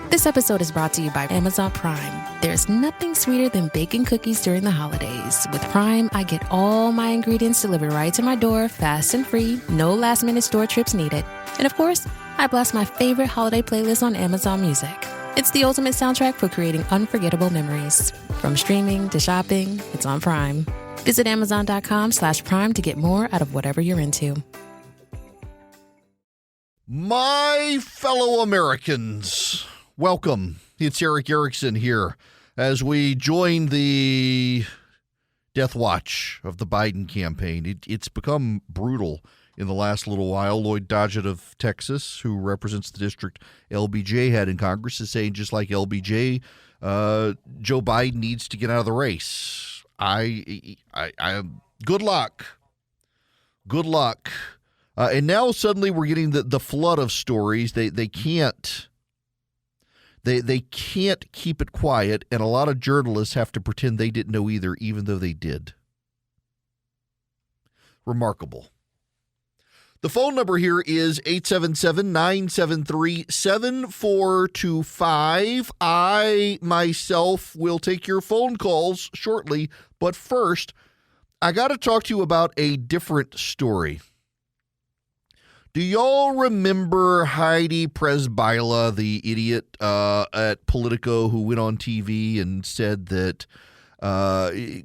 This episode is brought to you by Amazon Prime. There's nothing sweeter than baking cookies during the holidays. With Prime, I get all my ingredients delivered right to my door, fast and free, no last-minute store trips needed. And of course, I blast my favorite holiday playlist on Amazon Music. It's the ultimate soundtrack for creating unforgettable memories. From streaming to shopping, it's on Prime. Visit Amazon.com/Prime to get more out of whatever you're into. My fellow Americans, welcome. It's Eric Erickson here as we join the death watch of the Biden campaign. It's become brutal in the last little while. Lloyd Dodgett of Texas, who represents the district LBJ had in Congress, is saying just like LBJ, Joe Biden needs to get out of the race. Good luck. Good luck. And now suddenly we're getting the flood of stories. They can't keep it quiet, and a lot of journalists have to pretend they didn't know either, even though they did. Remarkable. The phone number here is 877-973-7425. I myself will take your phone calls shortly, but first, I got to talk to you about a different story. Do y'all remember Heidi Presbyla, the idiot at Politico who went on TV and said that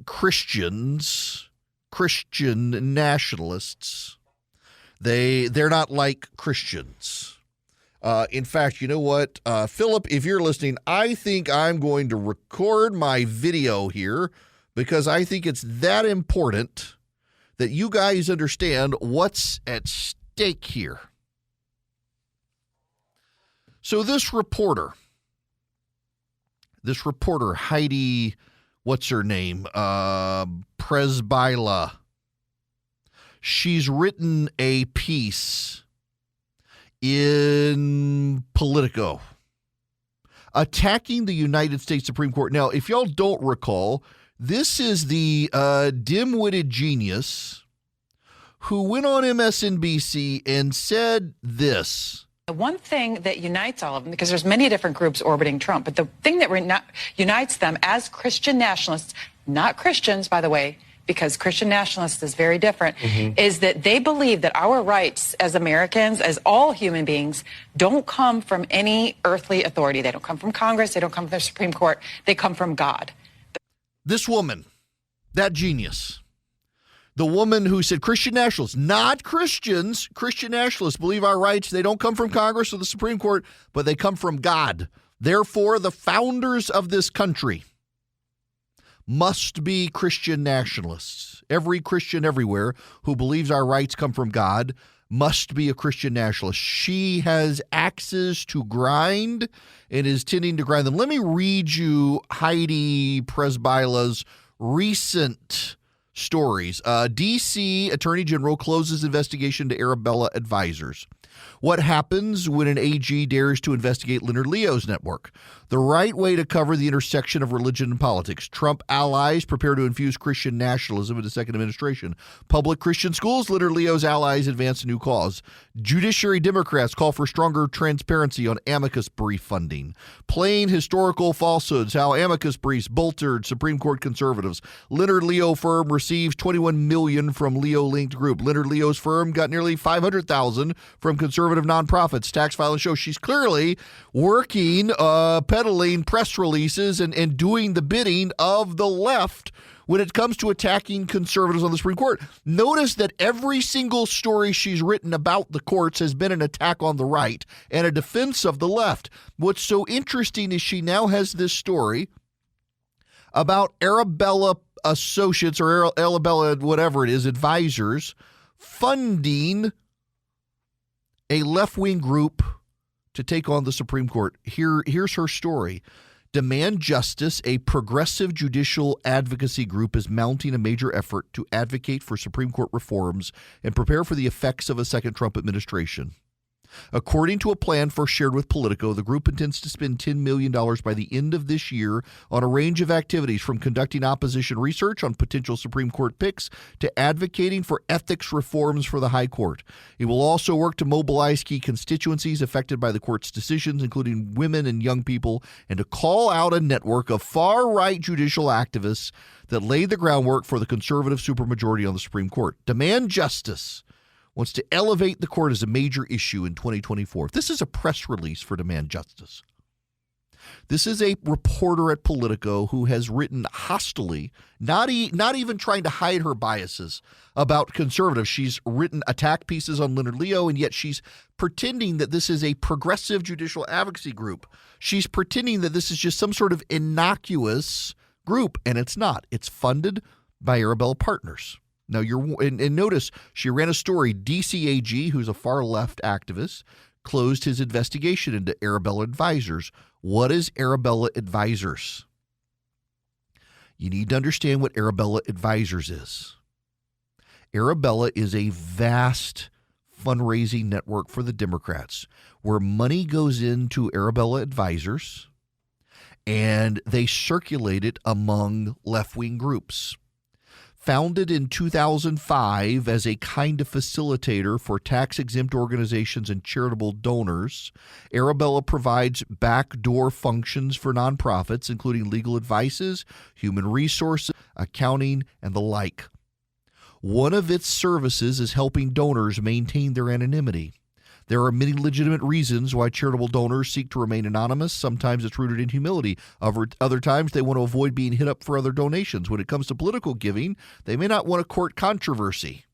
Christian nationalists, they're not like Christians. In fact, you know what, Philip, if you're listening, I think I'm going to record my video here because I think it's that important that you guys understand what's at stake here. So this reporter, Heidi, what's her name? Presbyla. She's written a piece in Politico attacking the United States Supreme Court. Now, if y'all don't recall, this is the dim-witted genius who went on MSNBC and said this. The one thing that unites all of them, because there's many different groups orbiting Trump, but the thing that unites them as Christian nationalists, not Christians, by the way, because Christian nationalists is very different, is that they believe that our rights as Americans, as all human beings, don't come from any earthly authority. They don't come from Congress. They don't come from the Supreme Court. They come from God. This woman, that genius, the woman who said Christian nationalists, not Christians, Christian nationalists believe our rights, they don't come from Congress or the Supreme Court, but they come from God. Therefore, the founders of this country must be Christian nationalists. Every Christian everywhere who believes our rights come from God must be a Christian nationalist. She has axes to grind and is tending to grind them. Let me read you Heidi Presbyla's recent stories. D.C. Attorney General closes investigation to Arabella advisors. What happens when an AG dares to investigate Leonard Leo's network? The right way to cover the intersection of religion and politics. Trump allies prepare to infuse Christian nationalism into second administration. Public Christian schools, Leonard Leo's allies advance a new cause. Judiciary Democrats call for stronger transparency on amicus brief funding. Plain historical falsehoods, how amicus briefs bolstered Supreme Court conservatives. Leonard Leo firm receives $21 million from Leo-linked group. Leonard Leo's firm got nearly $500,000 from conservative nonprofits. Tax filing shows she's clearly working, peddling press releases and doing the bidding of the left when it comes to attacking conservatives on the Supreme Court. Notice that every single story she's written about the courts has been an attack on the right and a defense of the left. What's so interesting is she now has this story about Arabella Associates or Arabella, whatever it is, advisors, funding a left-wing group to take on the Supreme Court. Here's her story. Demand Justice, a progressive judicial advocacy group, is mounting a major effort to advocate for Supreme Court reforms and prepare for the effects of a second Trump administration. According to a plan first shared with Politico, the group intends to spend $10 million by the end of this year on a range of activities, from conducting opposition research on potential Supreme Court picks to advocating for ethics reforms for the High Court. It will also work to mobilize key constituencies affected by the court's decisions, including women and young people, and to call out a network of far-right judicial activists that laid the groundwork for the conservative supermajority on the Supreme Court. Demand Justice wants to elevate the court as a major issue in 2024. This is a press release for Demand Justice. This is a reporter at Politico who has written hostilely, not even trying to hide her biases about conservatives. She's written attack pieces on Leonard Leo, and yet she's pretending that this is a progressive judicial advocacy group. She's pretending that this is just some sort of innocuous group, and it's not. It's funded by Arabella Partners. Now, and notice she ran a story. DCAG, who's a far-left activist, closed his investigation into Arabella Advisors. What is Arabella Advisors? You need to understand what Arabella Advisors is. Arabella is a vast fundraising network for the Democrats where money goes into Arabella Advisors and they circulate it among left-wing groups. Founded in 2005 as a kind of facilitator for tax-exempt organizations and charitable donors, Arabella provides backdoor functions for nonprofits, including legal advices, human resources, accounting, and the like. One of its services is helping donors maintain their anonymity. There are many legitimate reasons why charitable donors seek to remain anonymous. Sometimes it's rooted in humility. Other times they want to avoid being hit up for other donations. When it comes to political giving, they may not want to court controversy.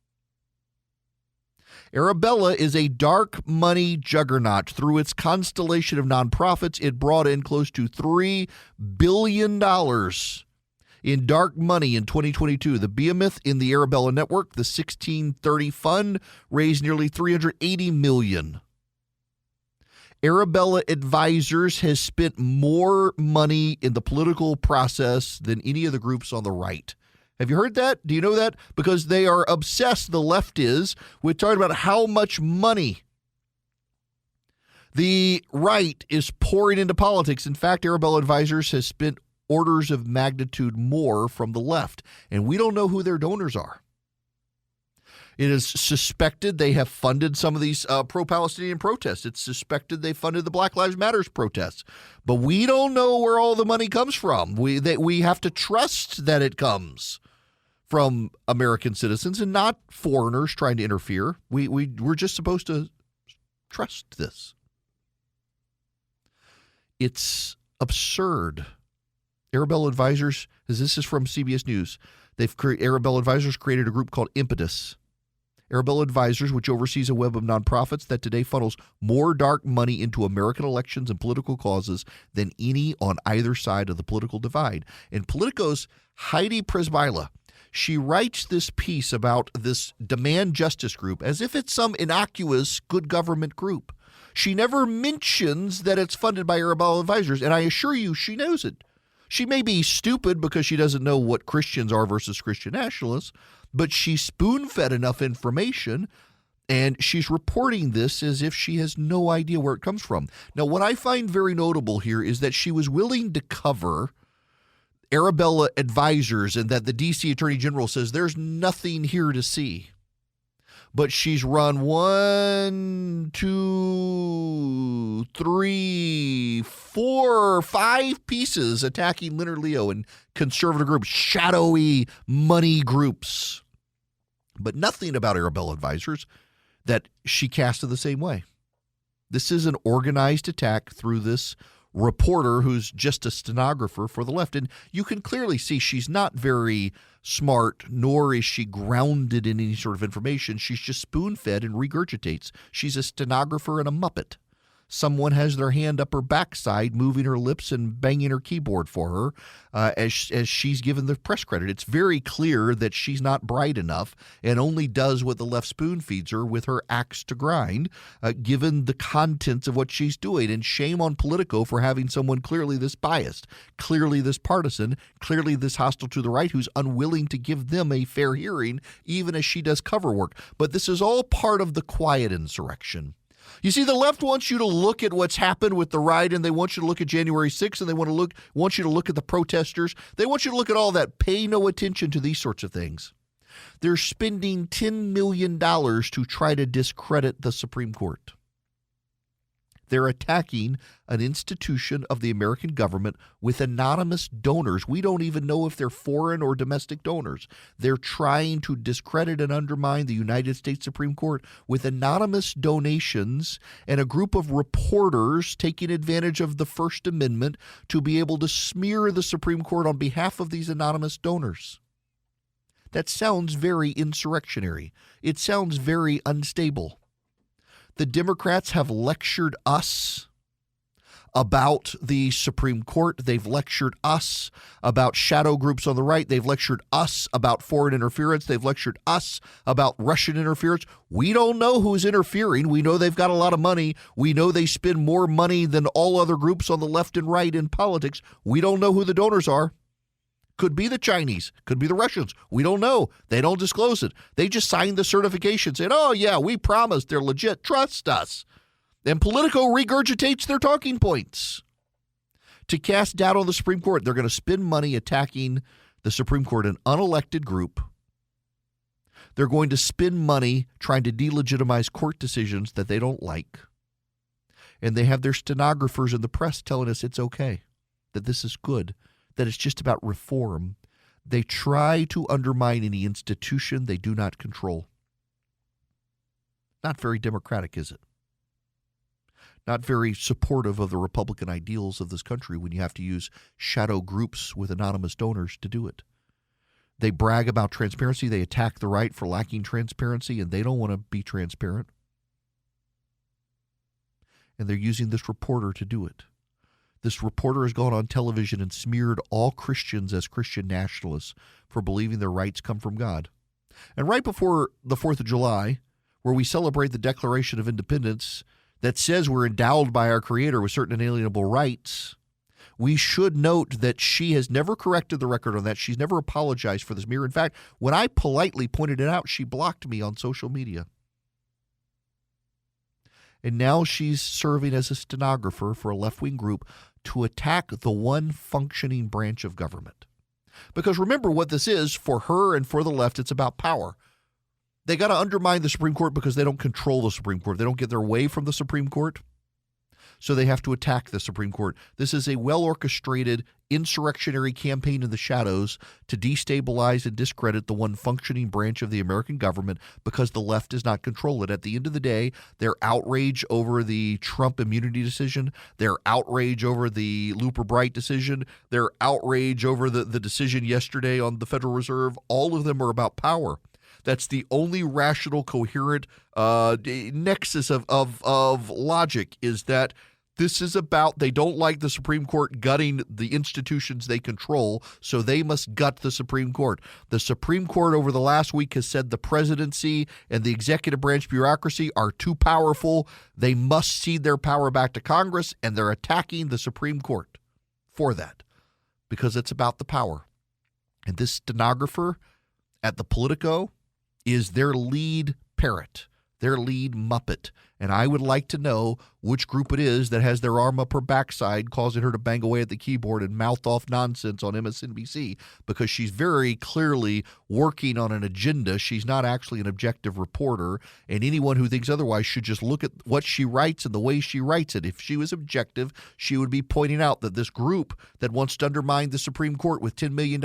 Arabella is a dark money juggernaut. Through its constellation of nonprofits, it brought in close to $3 billion in dark money in 2022. The behemoth in the Arabella network, the 1630 Fund, raised nearly $380 million. Arabella Advisors has spent more money in the political process than any of the groups on the right. Have you heard that? Do you know that? Because they are obsessed, the left is, with talking about how much money the right is pouring into politics. In fact, Arabella Advisors has spent orders of magnitude more from the left, and we don't know who their donors are. It is suspected they have funded some of these pro-Palestinian protests. It's suspected they funded the Black Lives Matter protests, but we don't know where all the money comes from. We have to trust that it comes from American citizens and not foreigners trying to interfere. We're just supposed to trust this. It's absurd. Arabella Advisors, this is from CBS News. Arabella Advisors created a group called Impetus. Arabella Advisors, which oversees a web of nonprofits that today funnels more dark money into American elections and political causes than any on either side of the political divide. And Politico's Heidi Prisbila, she writes this piece about this Demand Justice group as if it's some innocuous good government group. She never mentions that it's funded by Arabella Advisors, and I assure you she knows it. She may be stupid because she doesn't know what Christians are versus Christian nationalists, but she's spoon-fed enough information, and she's reporting this as if she has no idea where it comes from. Now, what I find very notable here is that she was willing to cover Arabella Advisors and that the D.C. Attorney General says there's nothing here to see. But she's run 1, 2, 3, 4, 5 pieces attacking Leonard Leo and conservative groups, shadowy money groups. But nothing about Arabella Advisors that she casted the same way. This is an organized attack through this reporter who's just a stenographer for the left. And you can clearly see she's not very smart, nor is she grounded in any sort of information. She's just spoon-fed and regurgitates. She's a stenographer and a Muppet. Someone has their hand up her backside, moving her lips and banging her keyboard for her as she's given the press credit. It's very clear that she's not bright enough and only does what the left spoon feeds her with her axe to grind, given the contents of what she's doing. And shame on Politico for having someone clearly this biased, clearly this partisan, clearly this hostile to the right, who's unwilling to give them a fair hearing, even as she does cover work. But this is all part of the quiet insurrection. You see, the left wants you to look at what's happened with the riot, and they want you to look at January 6th, and they want you to look at the protesters. They want you to look at all that. Pay no attention to these sorts of things. They're spending $10 million to try to discredit the Supreme Court. They're attacking an institution of the American government with anonymous donors. We don't even know if they're foreign or domestic donors. They're trying to discredit and undermine the United States Supreme Court with anonymous donations and a group of reporters taking advantage of the First Amendment to be able to smear the Supreme Court on behalf of these anonymous donors. That sounds very insurrectionary. It sounds very unstable. The Democrats have lectured us about the Supreme Court. They've lectured us about shadow groups on the right. They've lectured us about foreign interference. They've lectured us about Russian interference. We don't know who's interfering. We know they've got a lot of money. We know they spend more money than all other groups on the left and right in politics. We don't know who the donors are. Could be the Chinese, could be the Russians. We don't know. They don't disclose it. They just signed the certification saying, oh, yeah, we promised. They're legit. Trust us. And Politico regurgitates their talking points to cast doubt on the Supreme Court. They're going to spend money attacking the Supreme Court, an unelected group. They're going to spend money trying to delegitimize court decisions that they don't like. And they have their stenographers in the press telling us it's okay, that this is good, that it's just about reform. They try to undermine any institution they do not control. Not very democratic, is it? Not very supportive of the Republican ideals of this country when you have to use shadow groups with anonymous donors to do it. They brag about transparency. They attack the right for lacking transparency, and they don't want to be transparent. And they're using this reporter to do it. This reporter has gone on television and smeared all Christians as Christian nationalists for believing their rights come from God. And right before the 4th of July, where we celebrate the Declaration of Independence that says we're endowed by our Creator with certain inalienable rights, we should note that she has never corrected the record on that. She's never apologized for this smear. In fact, when I politely pointed it out, she blocked me on social media. And now she's serving as a stenographer for a left-wing group to attack the one functioning branch of government. Because remember what this is, for her and for the left, it's about power. They got to undermine the Supreme Court because they don't control the Supreme Court. They don't get their way from the Supreme Court. So they have to attack the Supreme Court. This is a well-orchestrated insurrectionary campaign in the shadows to destabilize and discredit the one functioning branch of the American government because the left does not control it. At the end of the day, their outrage over the Trump immunity decision, their outrage over the Looper Bright decision, their outrage over the decision yesterday on the Federal Reserve, all of them are about power. That's the only rational, coherent nexus of logic, is that this is about they don't like the Supreme Court gutting the institutions they control, so they must gut the Supreme Court. The Supreme Court over the last week has said the presidency and the executive branch bureaucracy are too powerful. They must cede their power back to Congress, and they're attacking the Supreme Court for that because it's about the power. And this stenographer at the Politico is their lead parrot, their lead Muppet. And I would like to know which group it is that has their arm up her backside, causing her to bang away at the keyboard and mouth off nonsense on MSNBC, because she's very clearly working on an agenda. She's not actually an objective reporter, and anyone who thinks otherwise should just look at what she writes and the way she writes it. If she was objective, she would be pointing out that this group that wants to undermine the Supreme Court with $10 million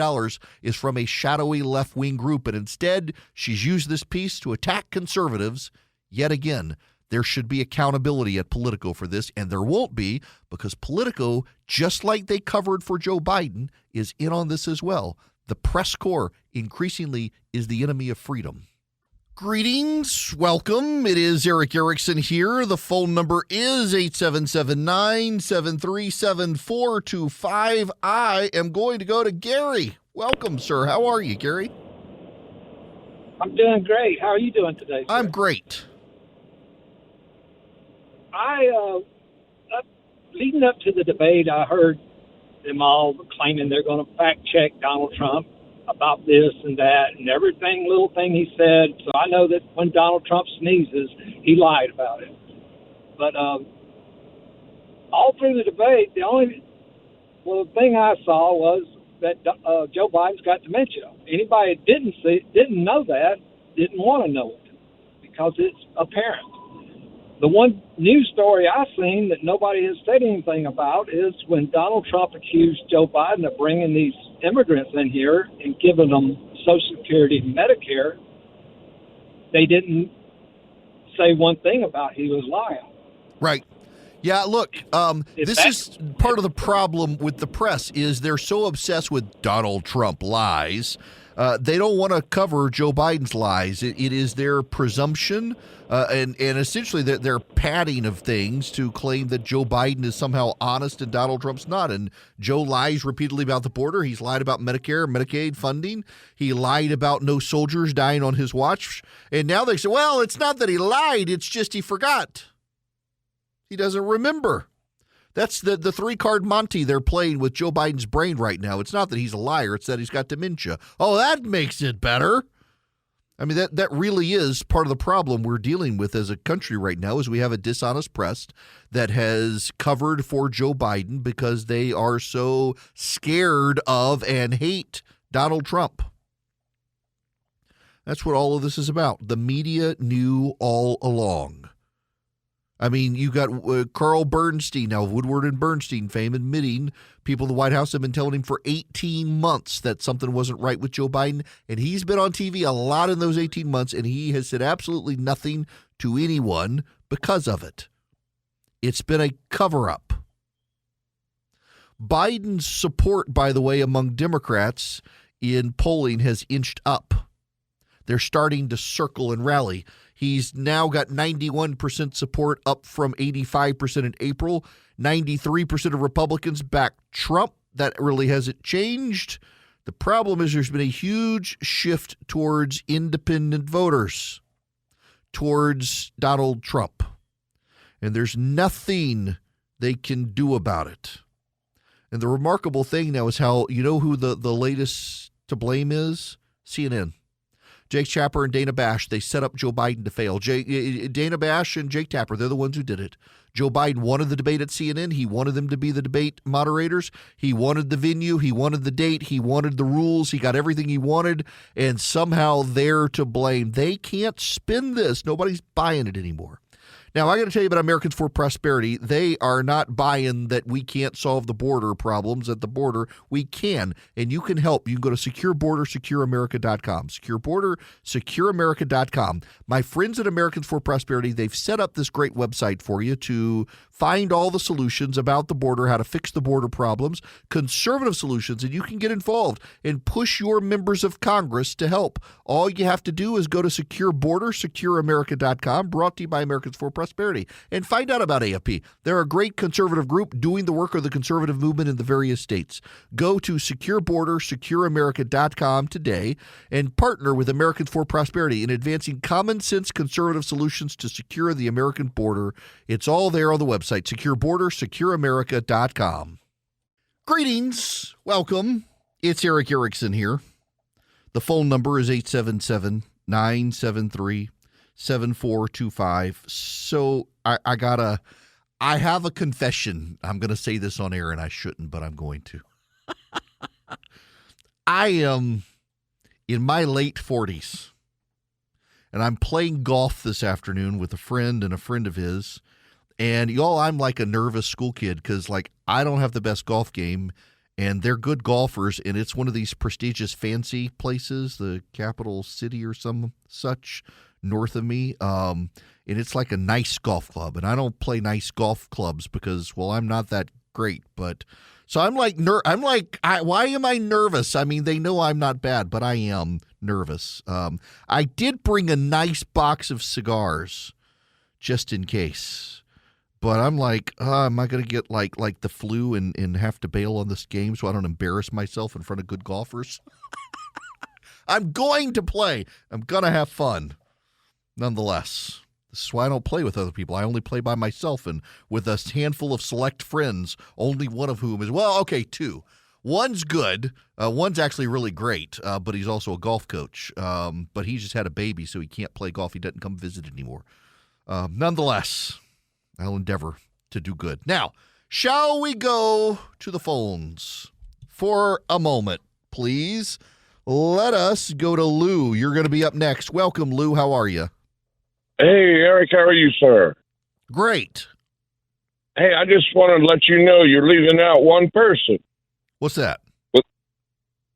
is from a shadowy left-wing group, and instead she's used this piece to attack conservatives yet again. There should be accountability at Politico for this, and there won't be, because Politico, just like they covered for Joe Biden, is in on this as well. The press corps increasingly is the enemy of freedom. Greetings. Welcome. It is Eric Erickson here. The phone number is 877-973-7425. I am going to go to Gary. Welcome, sir. How are you, Gary? I'm doing great. How are you doing today, sir? I'm great. Leading up to the debate, I heard them all claiming they're going to fact check Donald Trump about this and that and little thing he said. So I know that when Donald Trump sneezes, he lied about it. But all through the debate, the thing I saw was that Joe Biden's got dementia. Anybody that didn't know that, didn't want to know it because it's apparent. The one news story I've seen that nobody has said anything about is when Donald Trump accused Joe Biden of bringing these immigrants in here and giving them Social Security and Medicare, they didn't say one thing about he was lying. Right. Yeah, look, this is part of the problem with the press is they're so obsessed with Donald Trump lies. They don't want to cover Joe Biden's lies. It is their presumption and essentially their padding of things to claim that Joe Biden is somehow honest and Donald Trump's not. And Joe lies repeatedly about the border. He's lied about Medicare, Medicaid funding. He lied about no soldiers dying on his watch. And now they say, well, it's not that he lied. It's just he forgot. He doesn't remember. That's the three-card Monty they're playing with Joe Biden's brain right now. It's not that he's a liar. It's that he's got dementia. Oh, that makes it better. I mean, that really is part of the problem we're dealing with as a country right now is we have a dishonest press that has covered for Joe Biden because they are so scared of and hate Donald Trump. That's what all of this is about. The media knew all along. I mean, you got Carl Bernstein now, Woodward and Bernstein fame, admitting people in the White House have been telling him for 18 months that something wasn't right with Joe Biden. And he's been on TV a lot in those 18 months, and he has said absolutely nothing to anyone because of it. It's been a cover-up. Biden's support, by the way, among Democrats in polling has inched up. They're starting to circle and rally. He's now got 91% support, up from 85% in April. 93% of Republicans back Trump. That really hasn't changed. The problem is there's been a huge shift towards independent voters, towards Donald Trump. And there's nothing they can do about it. And the remarkable thing now is how, you know who the latest to blame is? CNN. Jake Tapper and Dana Bash, they set up Joe Biden to fail. Dana Bash and Jake Tapper, they're the ones who did it. Joe Biden wanted the debate at CNN. He wanted them to be the debate moderators. He wanted the venue. He wanted the date. He wanted the rules. He got everything he wanted, and somehow they're to blame. They can't spin this. Nobody's buying it anymore. Now, I got to tell you about Americans for Prosperity. They are not buying that we can't solve the border problems at the border. We can, and you can help. You can go to securebordersecureamerica.com. Securebordersecureamerica.com. My friends at Americans for Prosperity, they've set up this great website for you to find all the solutions about the border, how to fix the border problems, conservative solutions, and you can get involved and push your members of Congress to help. All you have to do is go to securebordersecureamerica.com, brought to you by Americans for Prosperity, and find out about AFP. They're a great conservative group doing the work of the conservative movement in the various states. Go to securebordersecureamerica.com today and partner with Americans for Prosperity in advancing common sense conservative solutions to secure the American border. It's all there on the website, securebordersecureamerica.com. Greetings. Welcome. It's Eric Erickson here. The phone number is 877-973-7425. So I have a confession. I'm going to say this on air, and I shouldn't, but I'm going to. I am in my late 40s, and I'm playing golf this afternoon with a friend and a friend of his. And y'all, I'm like a nervous school kid because, like, I don't have the best golf game, and they're good golfers, and it's one of these prestigious fancy places, the capital city or some such north of me. And it's like a nice golf club, and I don't play nice golf clubs because, well, I'm not that great. But so I'm like, why am I nervous? I mean, they know I'm not bad, but I am nervous. I did bring a nice box of cigars just in case. But I'm like, am I going to get like the flu and have to bail on this game so I don't embarrass myself in front of good golfers? I'm going to play. I'm going to have fun. Nonetheless, this is why I don't play with other people. I only play by myself and with a handful of select friends, only one of whom is, well, okay, two. One's good. One's actually really great, but he's also a golf coach. But he just had a baby, so he can't play golf. He doesn't come visit anymore. Nonetheless, I'll endeavor to do good. Now, shall we go to the phones for a moment, please? Let us go to Lou. You're going to be up next. Welcome, Lou. How are you? Hey, Eric, how are you, sir? Great. Hey, I just wanted to let you know you're leaving out one person. What's that?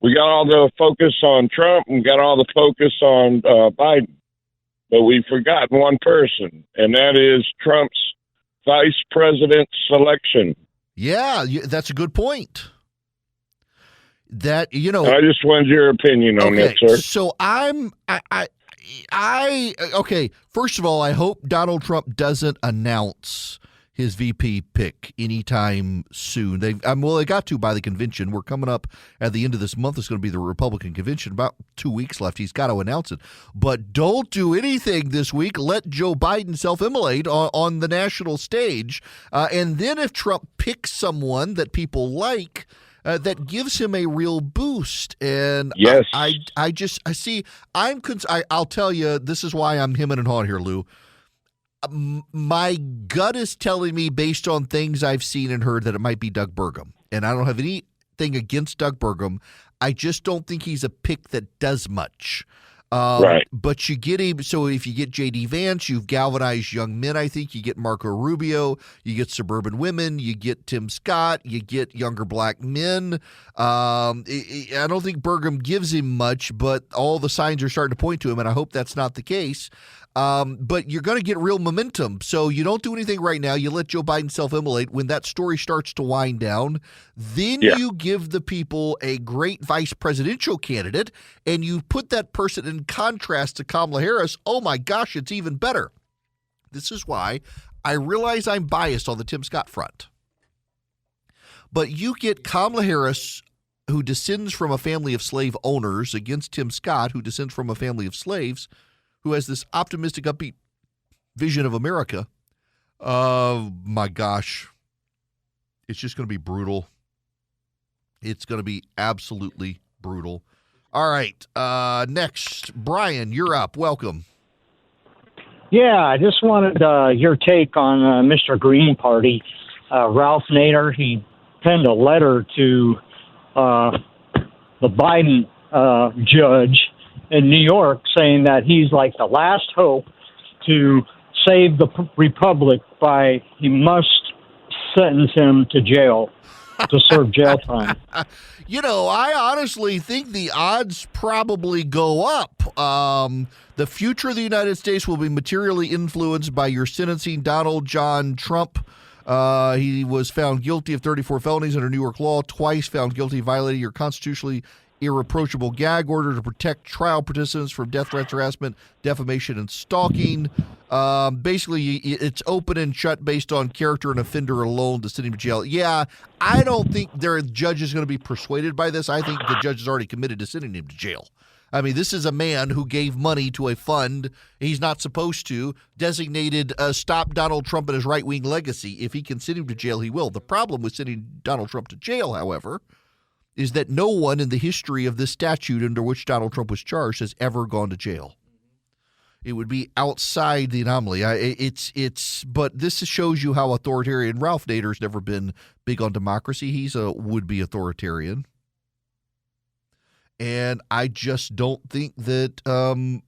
We got all the focus on Trump and got all the focus on Biden. But we've forgotten one person, and that is Trump's vice president selection. Yeah, that's a good point. That, you know, I just wanted your opinion on that, sir. So okay, first of all, I hope Donald Trump doesn't announce his VP pick anytime soon. They got to by the convention. We're coming up at the end of this month. It's going to be the Republican convention. About 2 weeks left. He's got to announce it. But don't do anything this week. Let Joe Biden self-immolate on the national stage. And then if Trump picks someone that people like, that gives him a real boost. And yes. I'll tell you, this is why I'm hemming and hawing here, Lou. My gut is telling me, based on things I've seen and heard, that it might be Doug Burgum. And I don't have anything against Doug Burgum. I just don't think he's a pick that does much. Right. But you get him. So if you get J.D. Vance, you've galvanized young men, I think. You get Marco Rubio. You get suburban women. You get Tim Scott. You get younger black men. I don't think Burgum gives him much, but all the signs are starting to point to him, and I hope that's not the case. But you're going to get real momentum. So you don't do anything right now. You let Joe Biden self-immolate. When that story starts to wind down, then you give the people a great vice presidential candidate, and you put that person in contrast to Kamala Harris. Oh, my gosh, it's even better. This is why I realize I'm biased on the Tim Scott front. But you get Kamala Harris, who descends from a family of slave owners, against Tim Scott, who descends from a family of slaves, who has this optimistic, upbeat vision of America. My gosh. It's just going to be brutal. It's going to be absolutely brutal. All right. Next, Brian, you're up. Welcome. Yeah, I just wanted your take on Mr. Green Party. Ralph Nader, he penned a letter to the Biden judge in New York saying that he's like the last hope to save the republic by he must sentence him to jail, to serve jail time. You know, I honestly think the odds probably go up. The future of the United States will be materially influenced by your sentencing. Donald John Trump, he was found guilty of 34 felonies under New York law, twice found guilty of violating your constitutionally irreproachable gag order to protect trial participants from death threats, harassment, defamation, and stalking. Basically, it's open and shut based on character and offender alone to send him to jail. Yeah, I don't think their judge is going to be persuaded by this. I think the judge is already committed to sending him to jail. I mean, this is a man who gave money to a fund he's not supposed to, designated Stop Donald Trump and His Right-Wing Legacy. If he can send him to jail, he will. The problem with sending Donald Trump to jail, however, is that no one in the history of this statute under which Donald Trump was charged has ever gone to jail. It would be outside the anomaly. But this shows you how authoritarian. Ralph Nader's never been big on democracy. He's a would-be authoritarian. And I just don't think that the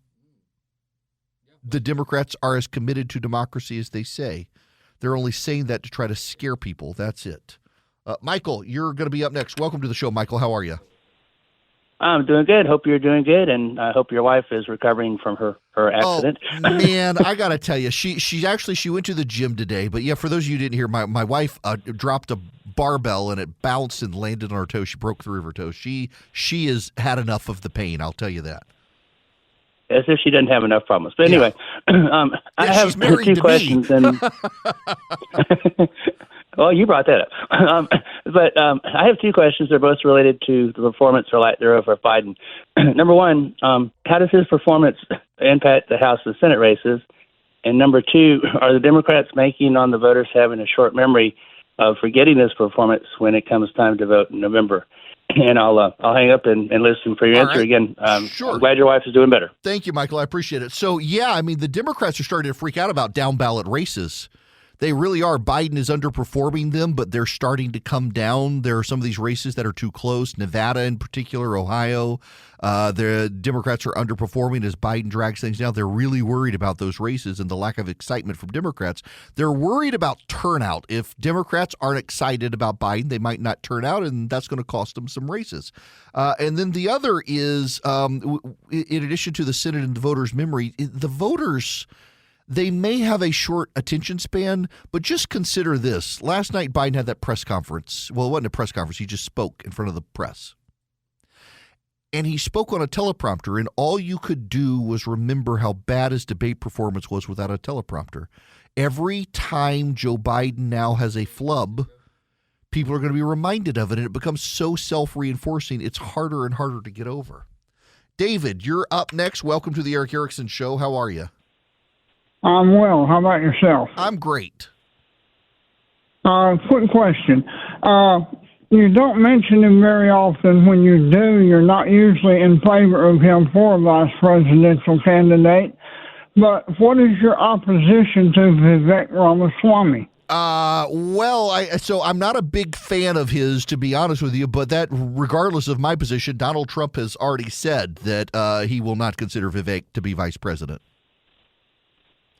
Democrats are as committed to democracy as they say. They're only saying that to try to scare people. That's it. Michael, you're going to be up next. Welcome to the show, Michael. How are you? I'm doing good. Hope you're doing good, and I hope your wife is recovering from her accident. Oh, man, I got to tell you, she went to the gym today. But, yeah, for those of you who didn't hear, my wife dropped a barbell, and it bounced and landed on her toe. She broke 3 of her toes. She has had enough of the pain, I'll tell you that. As if she doesn't have enough problems. But anyway, I have 2 questions. And well, you brought that up. But I have 2 questions. They're both related to the performance or lack thereof of Biden. Number 1, how does his performance impact the House and Senate races? And number 2, are the Democrats making on the voters having a short memory of forgetting this performance when it comes time to vote in November? And I'll hang up and listen for your answer again. Sure. I'm glad your wife is doing better. Thank you, Michael. I appreciate it. So, yeah, I mean, the Democrats are starting to freak out about down-ballot races. They really are. Biden is underperforming them, but they're starting to come down. There are some of these races that are too close, Nevada in particular, Ohio. The Democrats are underperforming as Biden drags things down. They're really worried about those races and the lack of excitement from Democrats. They're worried about turnout. If Democrats aren't excited about Biden, they might not turn out, and that's going to cost them some races. And then the other is, in addition to the Senate and the voters' memory, the voters, they may have a short attention span, but just consider this. Last night, Biden had that press conference. Well, it wasn't a press conference. He just spoke in front of the press. And he spoke on a teleprompter, and all you could do was remember how bad his debate performance was without a teleprompter. Every time Joe Biden now has a flub, people are going to be reminded of it, and it becomes so self-reinforcing, it's harder and harder to get over. David, you're up next. Welcome to the Eric Erickson Show. How are you? I'm well. How about yourself? I'm great. Quick question. You don't mention him very often. When you do, you're not usually in favor of him for a vice presidential candidate. But what is your opposition to Vivek Ramaswamy? So I'm not a big fan of his, to be honest with you, but that, regardless of my position, Donald Trump has already said that he will not consider Vivek to be vice president.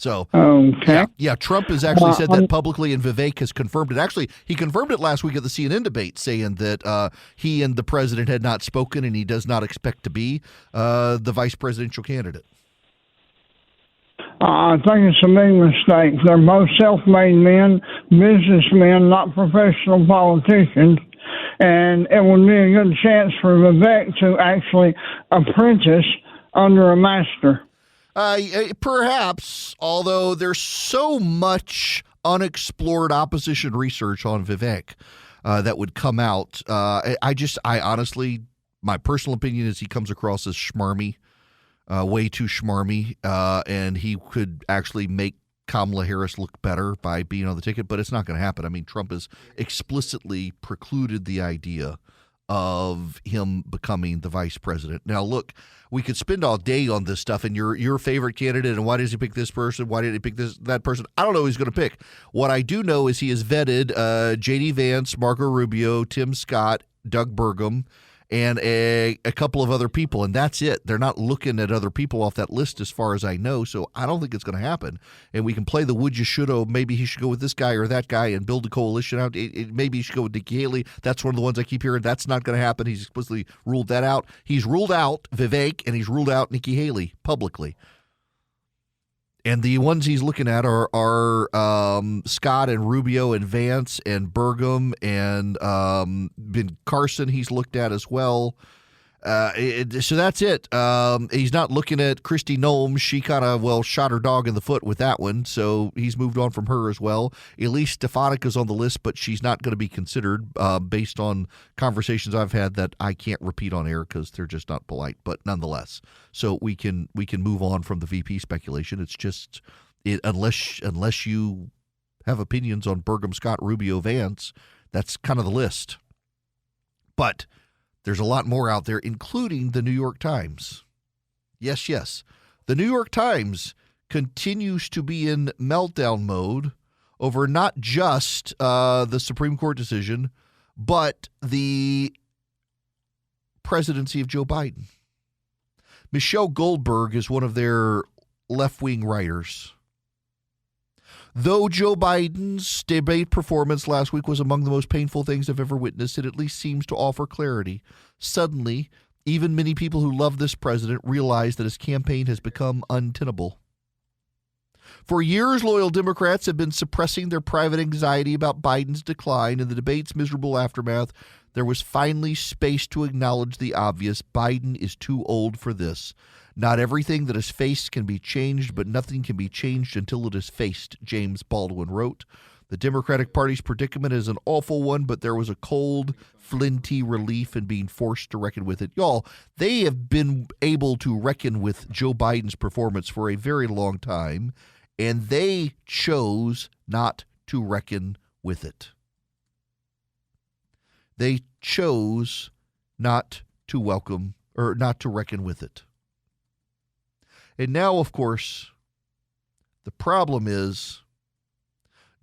So, okay. Yeah, Trump has actually said that publicly, and Vivek has confirmed it. Actually, he confirmed it last week at the CNN debate, saying that he and the president had not spoken, and he does not expect to be the vice presidential candidate. I think it's a big mistake. They're both self-made men, businessmen, not professional politicians, and it would be a good chance for Vivek to actually apprentice under a master. Perhaps, although there's so much unexplored opposition research on Vivek that would come out. I honestly, my personal opinion is he comes across as schmarmy, way too schmarmy, and he could actually make Kamala Harris look better by being on the ticket, but it's not going to happen. I mean, Trump has explicitly precluded the idea of him becoming the vice president. Now, look, we could spend all day on this stuff and your favorite candidate and why does he pick this person? Why did he pick that person? I don't know who he's going to pick. What I do know is he has vetted J.D. Vance, Marco Rubio, Tim Scott, Doug Burgum, and a couple of other people, and that's it. They're not looking at other people off that list as far as I know, so I don't think it's going to happen. And we can play the would you, shoulda, maybe he should go with this guy or that guy and build a coalition out. Maybe he should go with Nikki Haley. That's one of the ones I keep hearing. That's not going to happen. He's explicitly ruled that out. He's ruled out Vivek, and he's ruled out Nikki Haley publicly. And the ones he's looking at are Scott and Rubio and Vance and Burgum and Ben Carson he's looked at as well. So that's it. He's not looking at Kristi Noem. She kind of, shot her dog in the foot with that one, so he's moved on from her as well. Elise Stefanik is on the list, but she's not going to be considered based on conversations I've had that I can't repeat on air because they're just not polite, but nonetheless. So we can move on from the VP speculation. It's just unless you have opinions on Burgum, Scott, Rubio, Vance, that's kind of the list. But there's a lot more out there, including the New York Times. Yes. The New York Times continues to be in meltdown mode over not just the Supreme Court decision, but the presidency of Joe Biden. Michelle Goldberg is one of their left-wing writers. Though Joe Biden's debate performance last week was among the most painful things I've ever witnessed, it at least seems to offer clarity. Suddenly, even many people who love this president realize that his campaign has become untenable. For years, loyal Democrats have been suppressing their private anxiety about Biden's decline. In the debate's miserable aftermath, there was finally space to acknowledge the obvious. Biden is too old for this. Not everything that is faced can be changed, but nothing can be changed until it is faced, James Baldwin wrote. The Democratic Party's predicament is an awful one, but there was a cold, flinty relief in being forced to reckon with it. Y'all, they have been able to reckon with Joe Biden's performance for a very long time, and they chose not to reckon with it. They chose not to welcome or not to reckon with it. And now, of course, the problem is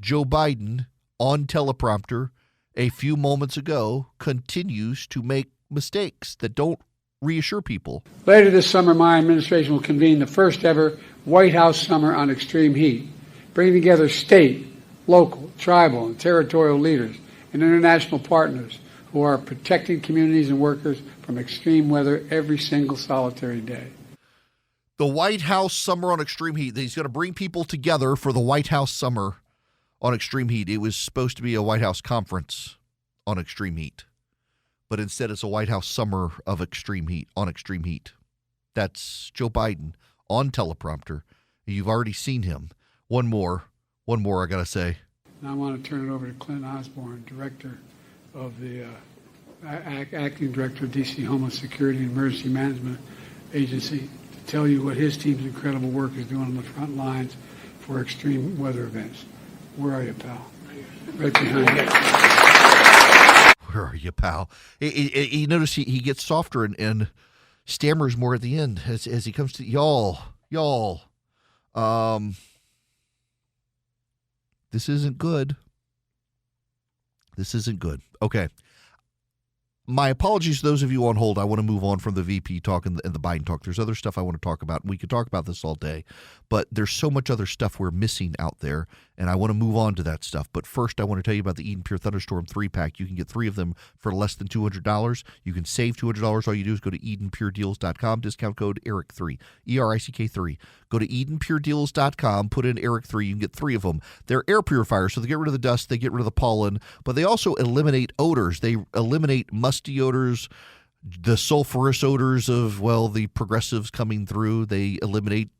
Joe Biden, on teleprompter a few moments ago, continues to make mistakes that don't reassure people. Later this summer, my administration will convene the first ever White House Summer on Extreme Heat, bringing together state, local, tribal, and territorial leaders and international partners who are protecting communities and workers from extreme weather every single solitary day. The White House Summer on Extreme Heat. He's going to bring people together for the White House Summer on Extreme Heat. It was supposed to be a White House conference on Extreme Heat, but instead it's a White House Summer of Extreme Heat on Extreme Heat. That's Joe Biden on teleprompter. You've already seen him. One more I got to say. Now I want to turn it over to Clint Osborne, director of the acting director of D.C. Homeland Security and Emergency Management Agency, to tell you what his team's incredible work is doing on the front lines for extreme weather events. Where are you, pal? Right behind you. Where are you, pal? You notice he gets softer and stammers more at the end as he comes to y'all. This isn't good. Okay. My apologies to those of you on hold. I want to move on from the VP talk and the Biden talk. There's other stuff I want to talk about. We could talk about this all day, but there's so much other stuff we're missing out there, and I want to move on to that stuff. But first, I want to tell you about the Eden Pure Thunderstorm 3-pack. You can get 3 of them for less than $200. You can save $200. All you do is go to EdenPureDeals.com, discount code ERIC3, ERICK3. Go to EdenPureDeals.com, put in ERIC3. You can get 3 of them. They're air purifiers, so they get rid of the dust, they get rid of the pollen, but they also eliminate odors. They eliminate musty odors, the sulfurous odors of, well, the progressives coming through. They eliminate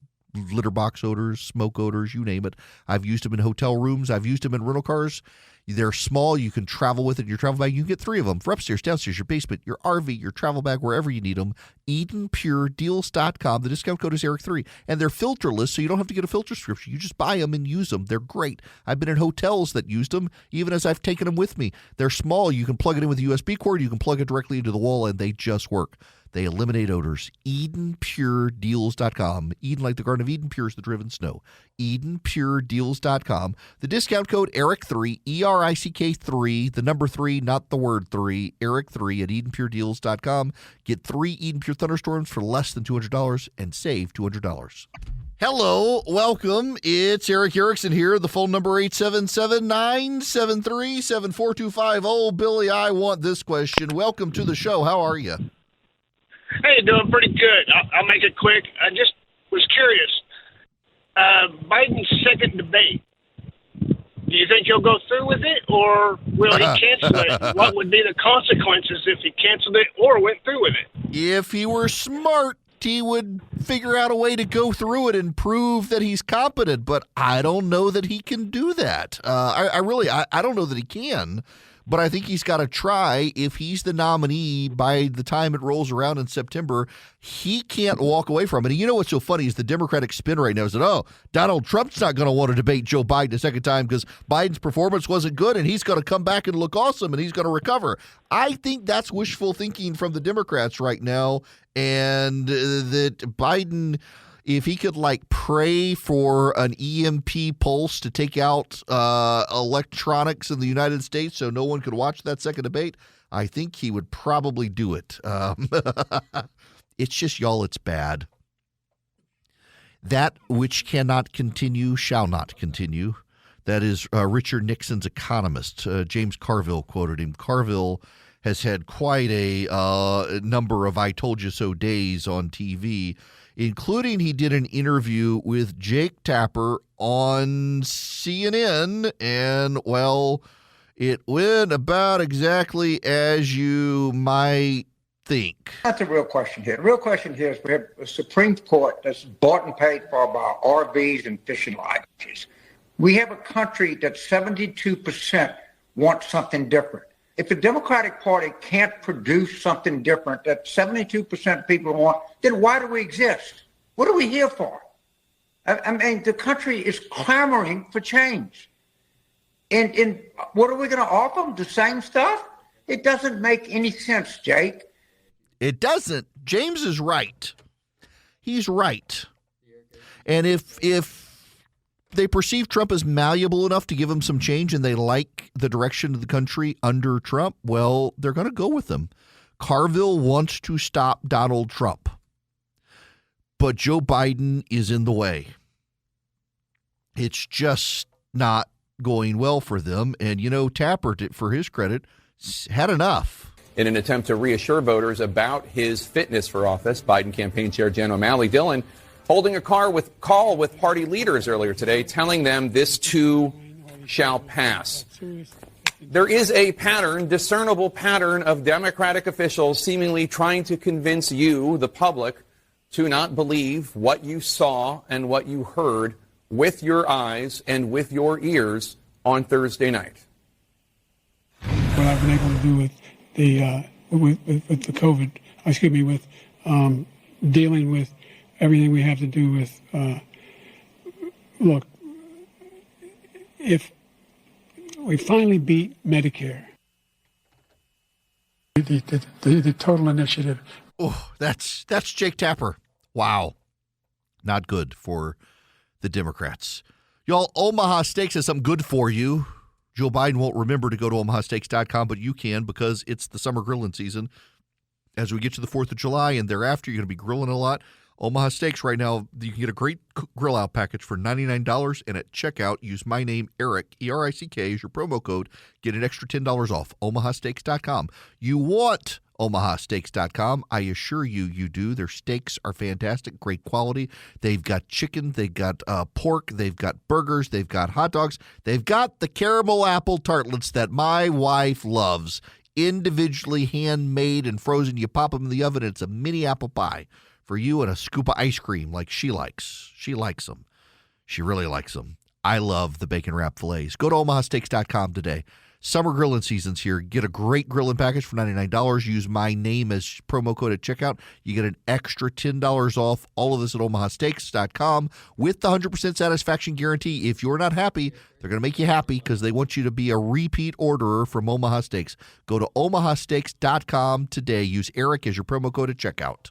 litter box odors, smoke odors, you name it. I've used them in hotel rooms. I've used them in rental cars. They're small. You can travel with it in your travel bag. You can get 3 of them for upstairs, downstairs, your basement, your RV, your travel bag, wherever you need them. EdenPureDeals.com. The discount code is ERIC3. And they're filterless, so you don't have to get a filter subscription. You just buy them and use them. They're great. I've been in hotels that used them, even as I've taken them with me. They're small. You can plug it in with a USB cord. You can plug it directly into the wall, and they just work. They eliminate odors. EdenPureDeals.com. Eden like the Garden of Eden, pure as the driven snow. EdenPureDeals.com. The discount code ERIC3, ERICK3, the number 3, not the word 3, ERIC3 at EdenPureDeals.com. Get 3 Eden Pure Thunderstorms for less than $200 and save $200. Hello, welcome. It's Eric Erickson here. The phone number 877-973-7425. Oh, Billy, I want this question. Welcome to the show. How are you? Hey, doing pretty good. I'll make it quick. I just was curious. Biden's second debate, do you think he'll go through with it, or will he cancel it? What would be the consequences if he canceled it or went through with it? If he were smart, he would figure out a way to go through it and prove that he's competent, but I don't know that he can do that. I don't know that he can. But I think he's got to try. If he's the nominee by the time it rolls around in September, he can't walk away from it. And you know what's so funny is the Democratic spin right now is that, Donald Trump's not going to want to debate Joe Biden a second time because Biden's performance wasn't good and he's going to come back and look awesome and he's going to recover. I think that's wishful thinking from the Democrats right now, and that Biden, if he could pray for an EMP pulse to take out electronics in the United States so no one could watch that second debate, I think he would probably do it. It's just, y'all, it's bad. That which cannot continue shall not continue. That is Richard Nixon's economist. James Carville quoted him. Carville has had quite a number of I told you so days on TV, including he did an interview with Jake Tapper on CNN, and, well, it went about exactly as you might think. That's the real question here. The real question here is we have a Supreme Court that's bought and paid for by RVs and fishing lodges. We have a country that 72% want something different. If the Democratic Party can't produce something different that 72% of people want, then why do we exist? What are we here for? I mean, the country is clamoring for change. And what are we going to offer them? The same stuff? It doesn't make any sense, Jake. It doesn't. James is right. He's right. And if they perceive Trump as malleable enough to give him some change and they like the direction of the country under Trump, well, they're going to go with him. Carville wants to stop Donald Trump, but Joe Biden is in the way. It's just not going well for them. And, Tapper, for his credit, had enough. In an attempt to reassure voters about his fitness for office, Biden campaign chair Jen O'Malley Dillon holding a call with party leaders earlier today, telling them this too shall pass. There is a discernible pattern of Democratic officials seemingly trying to convince you, the public, to not believe what you saw and what you heard with your eyes and with your ears on Thursday night. What I've been able to do with the COVID, with dealing with everything we have to do with, look, if we finally beat Medicare, the total initiative. Oh, that's Jake Tapper. Wow. Not good for the Democrats. Y'all, Omaha Steaks has something good for you. Joe Biden won't remember to go to omahasteaks.com, but you can because it's the summer grilling season. As we get to the 4th of July and thereafter, you're going to be grilling a lot. Omaha Steaks right now, you can get a great grill out package for $99, and at checkout, use my name, Eric, E-R-I-C-K, as your promo code. Get an extra $10 off. omahasteaks.com. You want omahasteaks.com. I assure you, you do. Their steaks are fantastic, great quality. They've got chicken, they've got pork, they've got burgers, they've got hot dogs. They've got the caramel apple tartlets that my wife loves, individually handmade and frozen. You pop them in the oven, it's a mini apple pie for you and a scoop of ice cream like she likes. She likes them. She really likes them. I love the bacon wrap fillets. Go to omahasteaks.com today. Summer grilling season's here. Get a great grilling package for $99. Use my name as promo code at checkout. You get an extra $10 off. All of this at omahasteaks.com with the 100% satisfaction guarantee. If you're not happy, they're going to make you happy because they want you to be a repeat orderer from Omaha Steaks. Go to omahasteaks.com today. Use Eric as your promo code at checkout.